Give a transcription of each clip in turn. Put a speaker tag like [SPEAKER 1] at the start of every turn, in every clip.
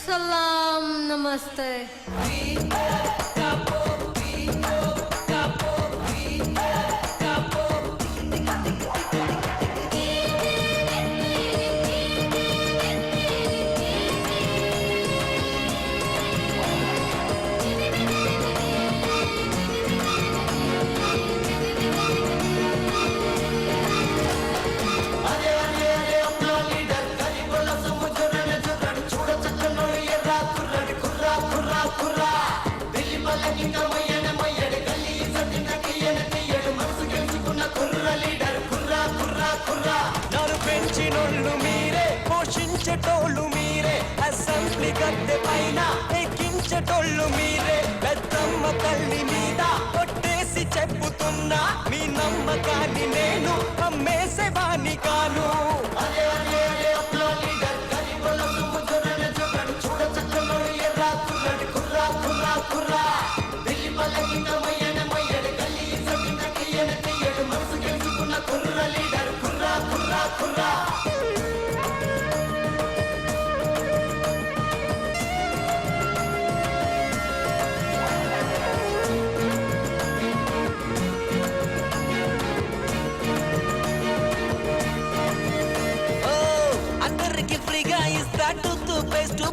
[SPEAKER 1] सलाम नमस्ते
[SPEAKER 2] పెంచినోళ్ళు మీరే పోషించేటోళ్ళు మీరే అసెంబ్లీ గద్దె పైన ఎక్కించేటోళ్ళు మీరే పెద్దమ్మ తల్లి మీద కొట్టేసి చెప్పుతున్నా మీ నమ్మకాన్ని నేను అమ్మేసేవాణ్ణి కాను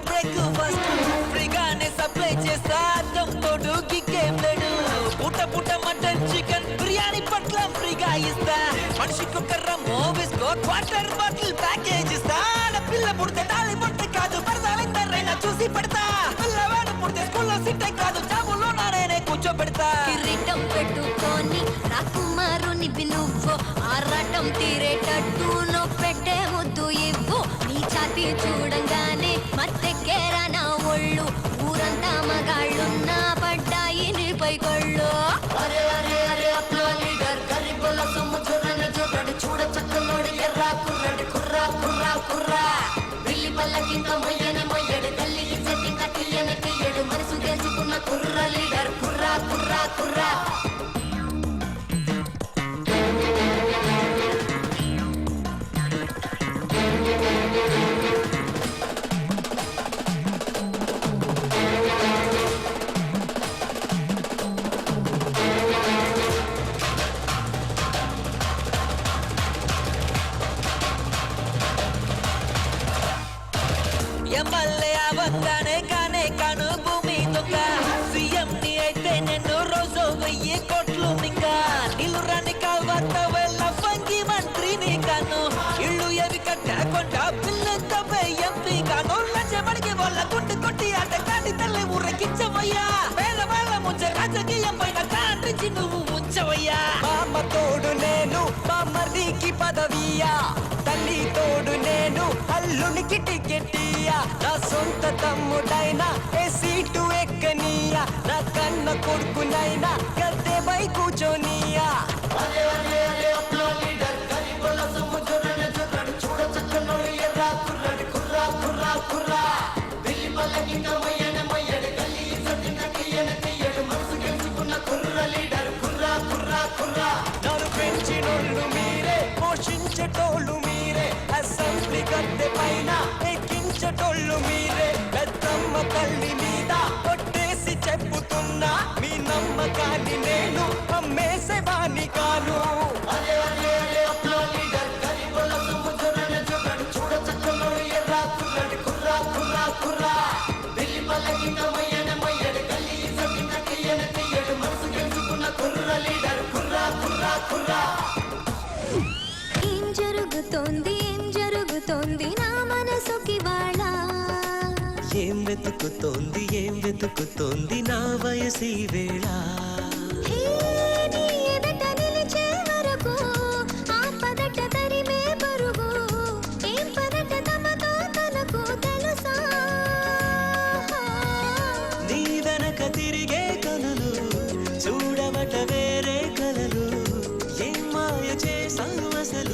[SPEAKER 2] బ్రేక్ఫాస్ట్ ఫ్రీగానే సప్లై చేస్తా తోడు గిక్కేం లేడు పూట పూట మటన్ చికెన్ బిర్యానీ పట్ల ఫ్రీగా ఇస్తా మనిషికి ఒక రమ్మో బిస్కో వాటర్ బాటిల్ ప్యాకేజ్ ఇస్తా పిల్ల పుడితే తాళి పొట్టి కాదు పడతాలిద్దరైనా చూసి పెడతా పిల్లవాడు పుడితే స్కూల్లో సిట్టే కాదు జాబులో నేనే కూర్చోబెడతా
[SPEAKER 1] కిరీటం పెట్టుకొని రాకుమారునివి నువ్వు ఆరాటం తీరేటట్టు నువ్వు పెట్టే ముద్దు ఇవ్వు నీ ఛాతీ చూడంగానే మత్తెక్కేరా నా ఒళ్ళు ఊరంతా మగాళ్ళున్నా పడ్డాయి నీపై కళ్ళు చూడ చక్కలోడి ఎర్రా కుర్రడి కుర్రా కుర్రా కుర్రా బిల్లి పల్లకింక మొయ్యని మొయ్యడు తల్లి ఇచ్చటింక తీయని తీయడు మనసు తెలుసుకున్న కుర్ర లీడర్ కుర్రా కుర్రా కుర్రా
[SPEAKER 2] ఎమ్మెల్యే అవ్వగానే కాను భూమి దొంగ సీఎం ని అయితే నేను రోజు 1000 కోట్లు నింగా నీళ్ళు రాని కావత వెళ్ళ ఫంగి మంత్రిని కాను ఇళ్ళు ఎవి కట్టకుండా పిల్లు తప్పే ఎంపీ కాను లంచమడికి వాళ్ళ గుండు కొట్టి ఆట కాటి తల్లి ఊరకించవయ్యా పేదవాళ్ళ ముంచే రాజకీయం పైన కాండ్రించి నువ్వు ఉంచవయ్యా మామ తోడు నేను మామరికి పదవియా తల్లి తోడు నేను అల్లునికి టికెట్టియా నా సొంత తమ్ముడైనా ఏ సీటు ఎక్కనియా నా కన్న కొడుకునైనా గద్దెపై కూర్చోనియా చూడ చక్కలోడి ఎర్రా కుర్రడి కుర్రా కుర్రా కుర్రా బిల్లి పల్లకింక మొయ్యని మొయ్యడు గల్లీ సొంతిన తీయని తీయడు మనసు గెలుచుకున్న కుర్ర లీడర్ కుర్రా కుర్రా కుర్రా నన్ను పెంచినోళ్ళు మీరే పోషించేటోళ్ళు మీరే అసెంబ్లీ గద్దె పైన ఎక్కించేటోళ్ళు మీరే పెద్దమ్మ తల్లి మీద కొట్టేసి చెప్పుతున్నా మీ నమ్మకాన్ని నేను అమ్మేసేవాణ్ణి కాను చూడ చక్కలోడి ఎర్రా కుర్రడి కుర్రా కుర్రా కుర్రా బిల్లి పల్లకింక మొయ్యని మొయ్యడు గల్లీ సొంతిన తీయని తీయడు మనసు గెలుచుకున్న కుర్ర లీడర్ కుర్రా కుర్రా కుర్రా
[SPEAKER 1] ఏం జరుగుతోంది నా మనసుకి వాళ్ళ
[SPEAKER 2] ఏం వెతుకుతోంది నా వయసి వేళ